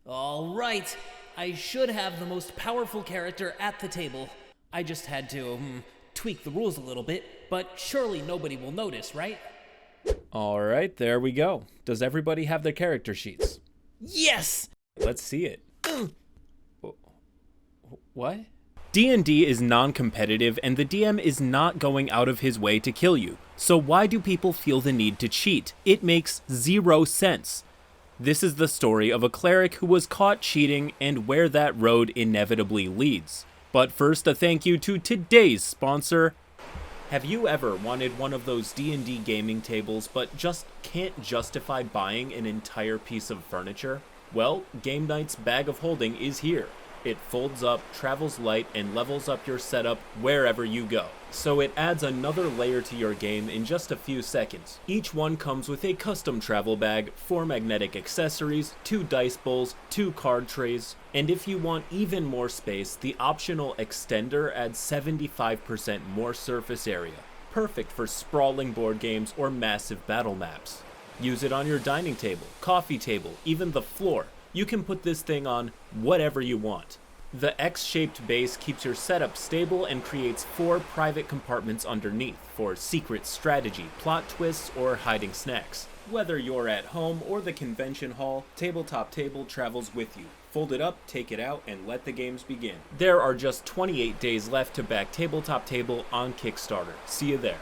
All right, I should have the most powerful character at the table. I just had to, tweak the rules a little bit, but surely nobody will notice, right? Alright, there we go. Does everybody have their character sheets? Yes! Let's see it. What? D&D is non-competitive and the DM is not going out of his way to kill you. So why do people feel the need to cheat? It makes zero sense. This is the story of a cleric who was caught cheating and where that road inevitably leads. But first, a thank you to today's sponsor. Have you ever wanted one of those D&D gaming tables but just can't justify buying an entire piece of furniture? Well, Game Night's bag of holding is here. It folds up, travels light, and levels up your setup wherever you go. So it adds another layer to your game in just a few seconds. Each one comes with a custom travel bag, 4 magnetic accessories, 2 dice bowls, 2 card trays, and if you want even more space, the optional extender adds 75% more surface area. Perfect for sprawling board games or massive battle maps. Use it on your dining table, coffee table, even the floor. You can put this thing on whatever you want. The X-shaped base keeps your setup stable and creates 4 private compartments underneath for secret strategy, plot twists, or hiding snacks. Whether you're at home or the convention hall, Tabletop Table travels with you. Fold it up, take it out, and let the games begin. There are just 28 days left to back Tabletop Table on Kickstarter. See you there.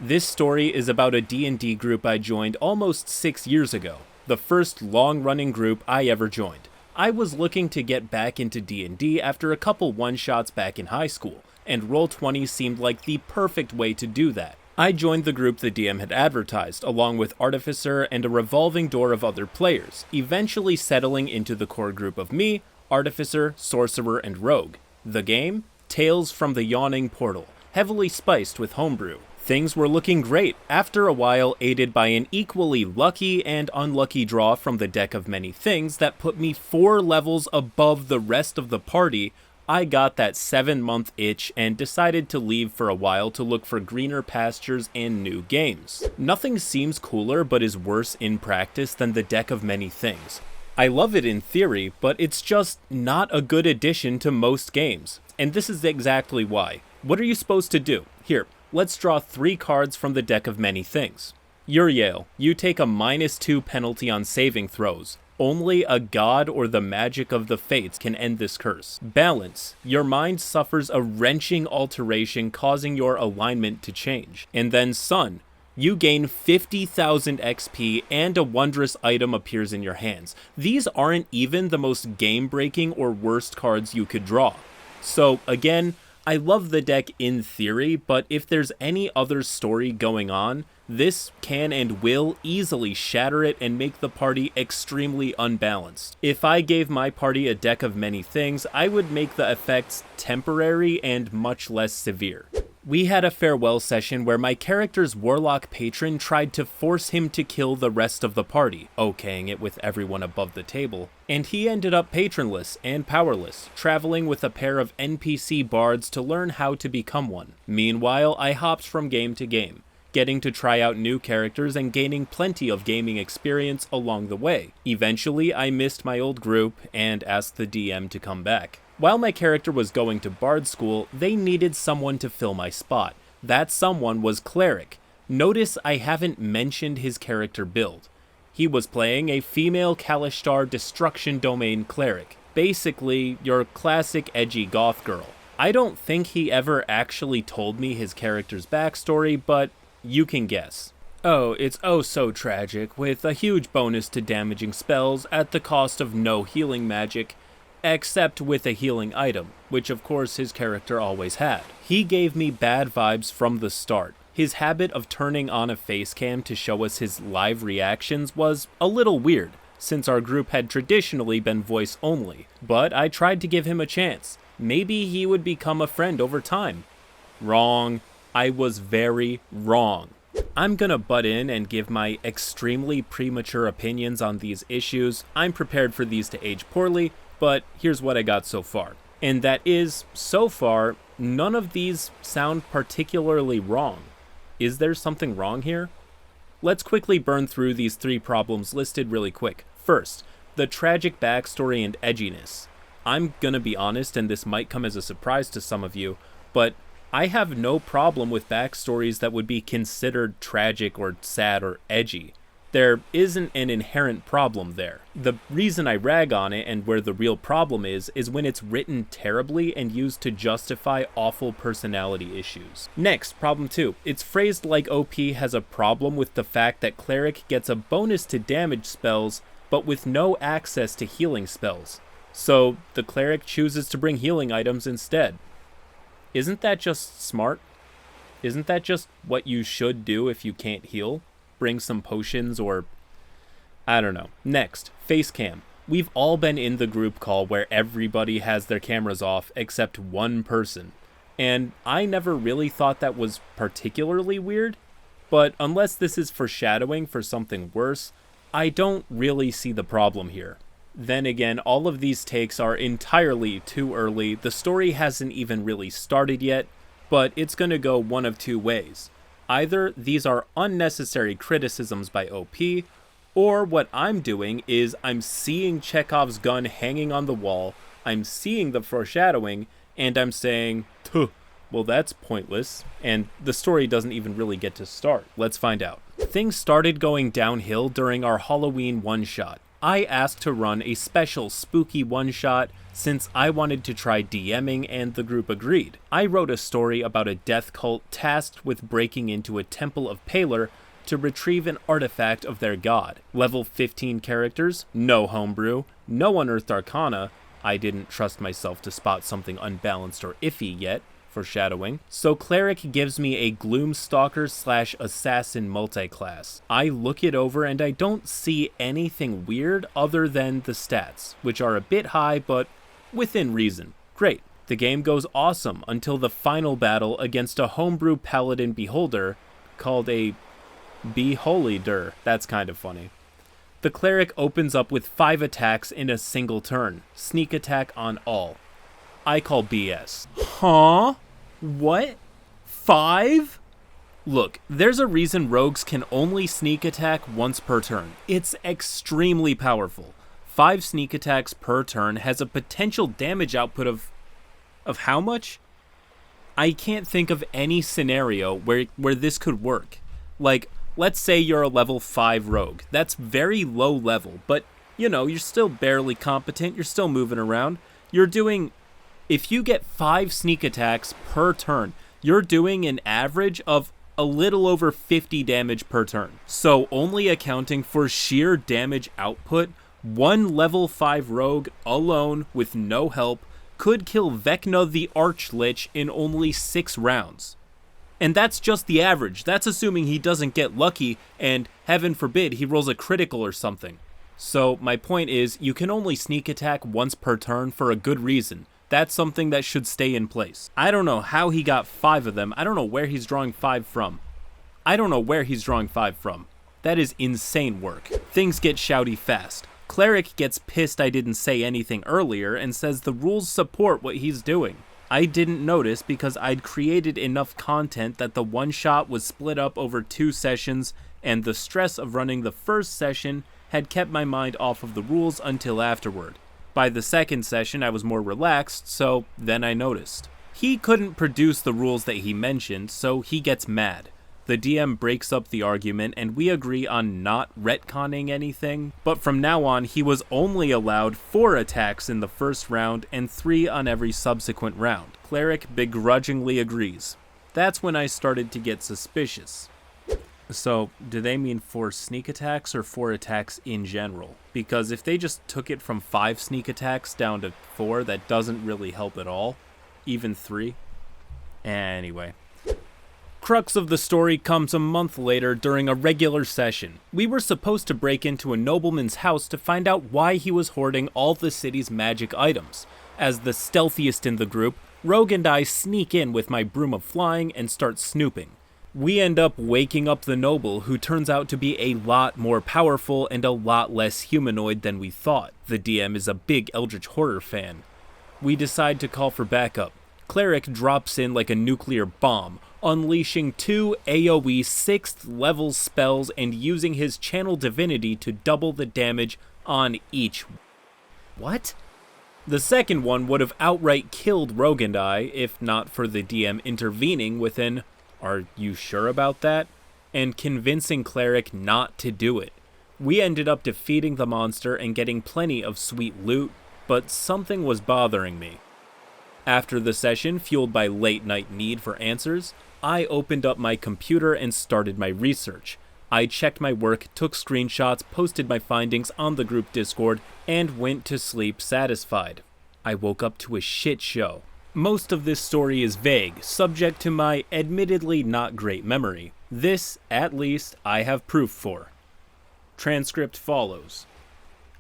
This story is about a D&D group I joined almost 6 years ago. The first long-running group I ever joined. I was looking to get back into D&D after a couple one-shots back in high school, and Roll20 seemed like the perfect way to do that. I joined the group the DM had advertised, along with Artificer and a revolving door of other players, eventually settling into the core group of me, Artificer, Sorcerer, and Rogue. The game? Tales from the Yawning Portal, heavily spiced with homebrew. Things were looking great, after a while aided by an equally lucky and unlucky draw from the deck of many things that put me 4 levels above the rest of the party. I got that 7-month itch and decided to leave for a while to look for greener pastures and new games. Nothing seems cooler but is worse in practice than the deck of many things. I love it in theory, but it's just not a good addition to most games. And this is exactly why. What are you supposed to do? Here. Let's draw 3 cards from the deck of many things. Uriel, you take a -2 penalty on saving throws. Only a god or the magic of the fates can end this curse. Balance, your mind suffers a wrenching alteration causing your alignment to change. And then Sun, you gain 50,000 XP and a wondrous item appears in your hands. These aren't even the most game-breaking or worst cards you could draw. So again, I love the deck in theory, but if there's any other story going on, this can and will easily shatter it and make the party extremely unbalanced. If I gave my party a deck of many things, I would make the effects temporary and much less severe. We had a farewell session where my character's warlock patron tried to force him to kill the rest of the party, okaying it with everyone above the table, and he ended up patronless and powerless, traveling with a pair of NPC bards to learn how to become one. Meanwhile, I hopped from game to game, getting to try out new characters and gaining plenty of gaming experience along the way. Eventually, I missed my old group and asked the DM to come back. While my character was going to bard school, they needed someone to fill my spot. That someone was Cleric. Notice I haven't mentioned his character build. He was playing a female Kalishtar Destruction Domain Cleric. Basically, your classic edgy goth girl. I don't think he ever actually told me his character's backstory, but you can guess. Oh, it's oh so tragic, with a huge bonus to damaging spells at the cost of no healing magic, except with a healing item, which of course his character always had. He gave me bad vibes from the start. His habit of turning on a face cam to show us his live reactions was a little weird, since our group had traditionally been voice only, but I tried to give him a chance. Maybe he would become a friend over time. Wrong. I was very wrong. I'm gonna butt in and give my extremely premature opinions on these issues. I'm prepared for these to age poorly, but here's what I got so far. And that is, so far, none of these sound particularly wrong. Is there something wrong here? Let's quickly burn through these 3 problems listed really quick. First, the tragic backstory and edginess. I'm gonna be honest, and this might come as a surprise to some of you, but I have no problem with backstories that would be considered tragic or sad or edgy. There isn't an inherent problem there. The reason I rag on it, and where the real problem is when it's written terribly and used to justify awful personality issues. Next, problem 2. It's phrased like OP has a problem with the fact that Cleric gets a bonus to damage spells, but with no access to healing spells. So the Cleric chooses to bring healing items instead. Isn't that just smart? Isn't that just what you should do if you can't heal? Bring some potions or... I don't know. Next, face cam. We've all been in the group call where everybody has their cameras off except one person. And I never really thought that was particularly weird, but unless this is foreshadowing for something worse, I don't really see the problem here. Then again, all of these takes are entirely too early. The story hasn't even really started yet, but it's gonna go one of two ways. Either these are unnecessary criticisms by OP, or what I'm doing is I'm seeing Chekhov's gun hanging on the wall, I'm seeing the foreshadowing, and I'm saying, well that's pointless, and the story doesn't even really get to start. Let's find out. Things started going downhill during our Halloween one-shot. I asked to run a special spooky one-shot since I wanted to try DMing and the group agreed. I wrote a story about a death cult tasked with breaking into a temple of Paler to retrieve an artifact of their god. Level 15 characters, no homebrew, no unearthed arcana. I didn't trust myself to spot something unbalanced or iffy yet. Foreshadowing. So Cleric gives me a Gloomstalker/Assassin multiclass. I look it over and I don't see anything weird other than the stats, which are a bit high but within reason. Great. The game goes awesome until the final battle against a homebrew paladin beholder called a Beholder. That's kind of funny. The Cleric opens up with 5 attacks in a single turn. Sneak attack on all. I call BS. Huh? What? 5? Look, there's a reason rogues can only sneak attack once per turn. It's extremely powerful. 5 sneak attacks per turn has a potential damage output of how much? I can't think of any scenario where this could work. Like, let's say you're a level 5 rogue. That's very low level, but, you know, you're still barely competent, you're still moving around. If you get 5 sneak attacks per turn, you're doing an average of a little over 50 damage per turn. So only accounting for sheer damage output, one level 5 rogue alone with no help could kill Vecna the Archlich in only 6 rounds. And that's just the average. That's assuming he doesn't get lucky and, heaven forbid, he rolls a critical or something. So my point is, you can only sneak attack once per turn for a good reason. That's something that should stay in place. I don't know how he got 5 of them. I don't know where he's drawing 5 from. That is insane work. Things get shouty fast. Cleric gets pissed I didn't say anything earlier and says the rules support what he's doing. I didn't notice because I'd created enough content that the one-shot was split up over 2 sessions, and the stress of running the first session had kept my mind off of the rules until afterward. By the second session, I was more relaxed, so then I noticed. He couldn't produce the rules that he mentioned, so he gets mad. The DM breaks up the argument, and we agree on not retconning anything, but from now on, he was only allowed 4 attacks in the first round and 3 on every subsequent round. Cleric begrudgingly agrees. That's when I started to get suspicious. So, do they mean 4 sneak attacks or 4 attacks in general? Because if they just took it from 5 sneak attacks down to 4, that doesn't really help at all. Even 3. Anyway. Crux of the story comes a month later during a regular session. We were supposed to break into a nobleman's house to find out why he was hoarding all the city's magic items. As the stealthiest in the group, Rogue and I sneak in with my broom of flying and start snooping. We end up waking up the noble, who turns out to be a lot more powerful and a lot less humanoid than we thought. The DM is a big Eldritch Horror fan. We decide to call for backup. Cleric drops in like a nuclear bomb, unleashing 2 AoE 6th level spells and using his Channel Divinity to double the damage on each. What? The second one would have outright killed Rogue and I, if not for the DM intervening with an, "Are you sure about that?" and convincing Cleric not to do it. We ended up defeating the monster and getting plenty of sweet loot, but something was bothering me. After the session, fueled by late-night need for answers, I opened up my computer and started my research. I checked my work, took screenshots, posted my findings on the group Discord, and went to sleep satisfied. I woke up to a shit show. Most of this story is vague, subject to my admittedly not great memory. This, at least, I have proof for. Transcript follows.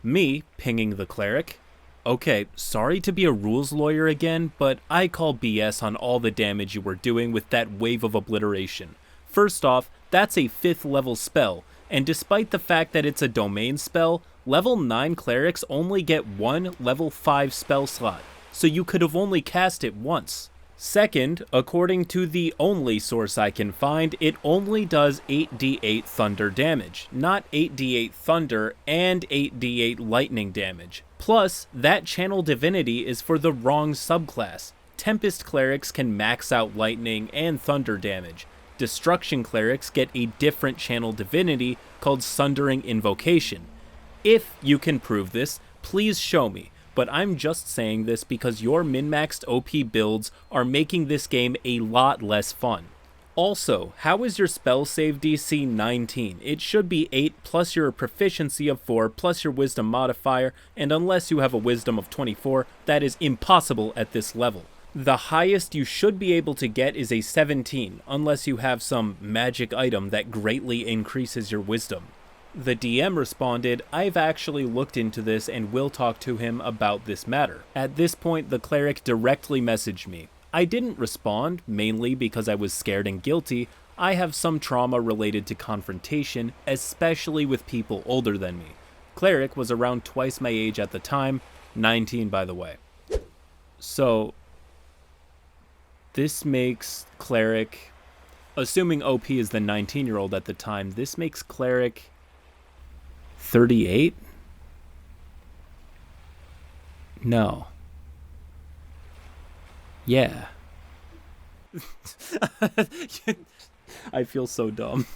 Me pinging the Cleric. "Okay, sorry to be a rules lawyer again, but I call BS on all the damage you were doing with that wave of obliteration. First off, that's a 5th level spell, and despite the fact that it's a domain spell, level 9 clerics only get one level 5 spell slot, so you could have only cast it once. Second, according to the only source I can find, it only does 8d8 thunder damage, not 8d8 thunder and 8d8 lightning damage. Plus, that channel divinity is for the wrong subclass. Tempest clerics can max out lightning and thunder damage. Destruction clerics get a different channel divinity called Sundering Invocation. If you can prove this, please show me, but I'm just saying this because your min-maxed OP builds are making this game a lot less fun. Also, how is your spell save DC 19? It should be 8 plus your proficiency of 4 plus your wisdom modifier, and unless you have a wisdom of 24, that is impossible at this level. The highest you should be able to get is a 17, unless you have some magic item that greatly increases your wisdom. The DM responded, "I've actually looked into this and will talk to him about this matter." At this point, the Cleric directly messaged me. I didn't respond, mainly because I was scared and guilty. I have some trauma related to confrontation, especially with people older than me. Cleric was around twice my age at the time, 19 by the way. So, this makes Cleric, assuming OP is the 19-year-old at the time, this makes Cleric 38? No. Yeah. I feel so dumb.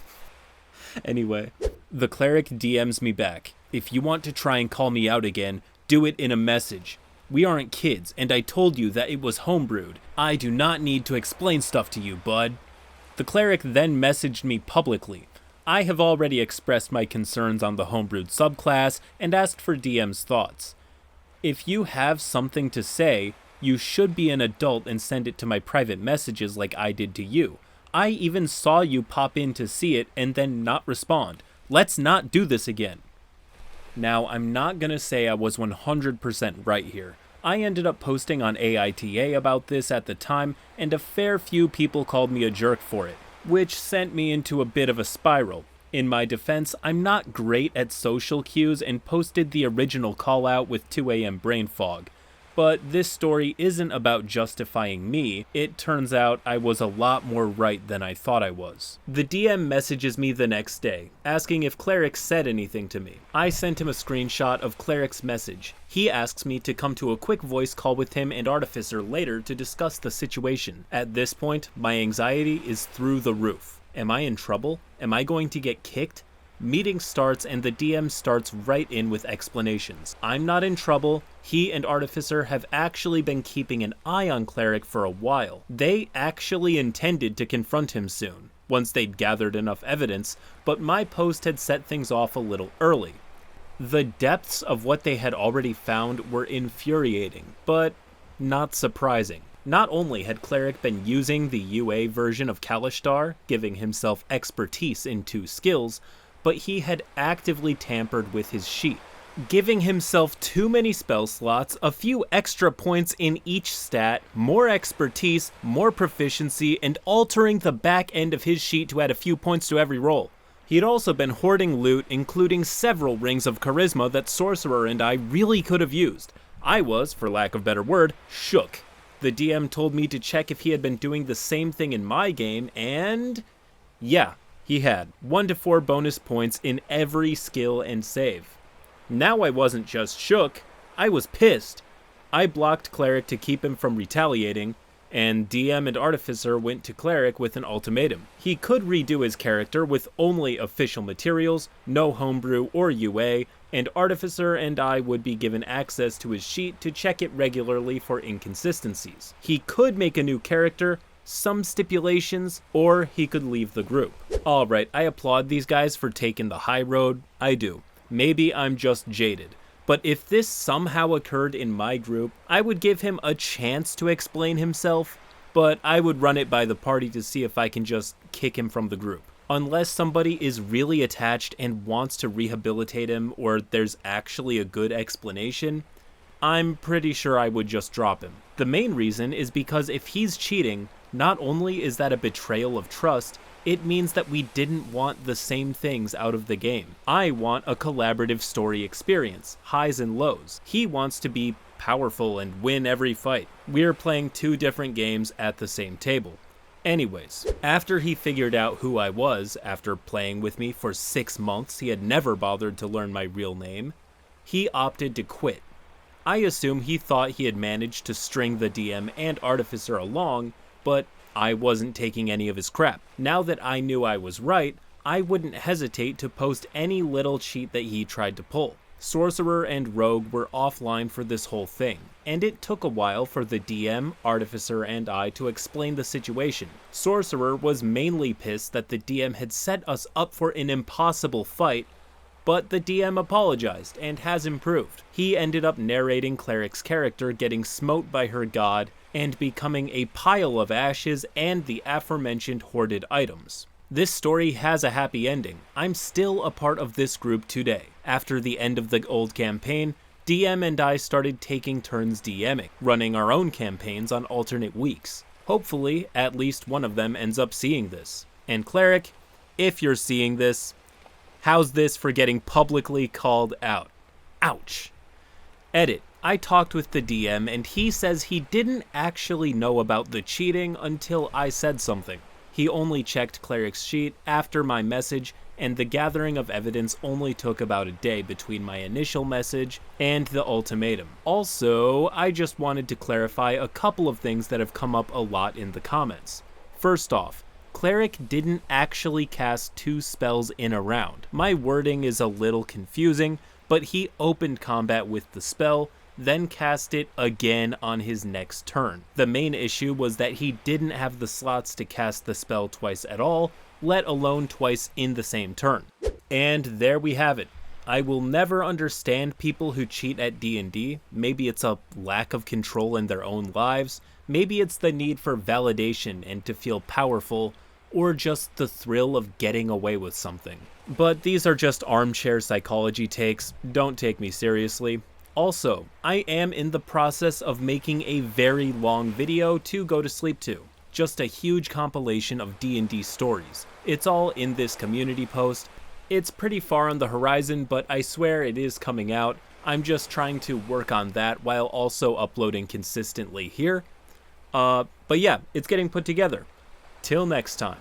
Anyway, the Cleric DMs me back. "If you want to try and call me out again, do it in a message. We aren't kids, and I told you that it was homebrewed. I do not need to explain stuff to you, bud." The Cleric then messaged me publicly. I have already expressed my concerns on the homebrewed subclass and asked for DM's thoughts. If you have something to say, you should be an adult and send it to my private messages like I did to you. I even saw you pop in to see it and then not respond. Let's not do this again. Now, I'm not gonna say I was 100% right here. I ended up posting on AITA about this at the time, and a fair few people called me a jerk for it, which sent me into a bit of a spiral. In my defense, I'm not great at social cues and posted the original call out with 2 a.m. brain fog. But this story isn't about justifying me. It turns out I was a lot more right than I thought I was. The DM messages me the next day, asking if Cleric said anything to me. I sent him a screenshot of Cleric's message. He asks me to come to a quick voice call with him and Artificer later to discuss the situation. At this point, my anxiety is through the roof. Am I in trouble? Am I going to get kicked? Meeting starts and the DM starts right in with explanations. I'm not in trouble. He and Artificer have actually been keeping an eye on Cleric for a while. They actually intended to confront him soon, once they'd gathered enough evidence, but my post had set things off a little early. The depths of what they had already found were infuriating, but not surprising. Not only had Cleric been using the UA version of Kalishtar, giving himself expertise in 2 skills, but he had actively tampered with his sheet, giving himself too many spell slots, a few extra points in each stat, more expertise, more proficiency, and altering the back end of his sheet to add a few points to every roll. He'd also been hoarding loot, including several rings of charisma that Sorcerer and I really could have used. I was, for lack of a better word, shook. The DM told me to check if he had been doing the same thing in my game, and yeah, he had 1 to 4 bonus points in every skill and save. Now I wasn't just shook, I was pissed. I blocked Cleric to keep him from retaliating, and DM and Artificer went to Cleric with an ultimatum. He could redo his character with only official materials, no homebrew or UA, and Artificer and I would be given access to his sheet to check it regularly for inconsistencies. He could make a new character, some stipulations, or he could leave the group. Alright, I applaud these guys for taking the high road. I do. Maybe I'm just jaded. But if this somehow occurred in my group, I would give him a chance to explain himself, but I would run it by the party to see if I can just kick him from the group. Unless somebody is really attached and wants to rehabilitate him, or there's actually a good explanation, I'm pretty sure I would just drop him. The main reason is because if he's cheating, not only is that a betrayal of trust, it means that we didn't want the same things out of the game. I want a collaborative story experience, highs and lows. He wants to be powerful and win every fight. We're playing two different games at the same table. Anyways, after he figured out who I was, after playing with me for 6 months, he had never bothered to learn my real name, he opted to quit. I assume he thought he had managed to string the DM and Artificer along, but I wasn't taking any of his crap. Now that I knew I was right, I wouldn't hesitate to post any little cheat that he tried to pull. Sorcerer and Rogue were offline for this whole thing, and it took a while for the DM, Artificer, and I to explain the situation. Sorcerer was mainly pissed that the DM had set us up for an impossible fight, but the DM apologized and has improved. He ended up narrating Cleric's character getting smote by her god and becoming a pile of ashes and the aforementioned hoarded items. This story has a happy ending. I'm still a part of this group today. After the end of the old campaign, DM and I started taking turns DMing, running our own campaigns on alternate weeks. Hopefully, at least one of them ends up seeing this. And Cleric, if you're seeing this, how's this for getting publicly called out? Ouch. Edit. I talked with the DM and he says he didn't actually know about the cheating until I said something. He only checked Cleric's sheet after my message, and the gathering of evidence only took about a day between my initial message and the ultimatum. Also, I just wanted to clarify a couple of things that have come up a lot in the comments. First off, Cleric didn't actually cast 2 spells in a round. My wording is a little confusing, but he opened combat with the spell, then cast it again on his next turn. The main issue was that he didn't have the slots to cast the spell twice at all, let alone twice in the same turn. And there we have it. I will never understand people who cheat at D&D. Maybe it's a lack of control in their own lives, maybe it's the need for validation and to feel powerful, or just the thrill of getting away with something. But these are just armchair psychology takes, don't take me seriously. Also, I am in the process of making a very long video to go to sleep to. Just a huge compilation of D&D stories. It's all in this community post. It's pretty far on the horizon, but I swear it is coming out. I'm just trying to work on that while also uploading consistently here. But yeah, it's getting put together. Till next time.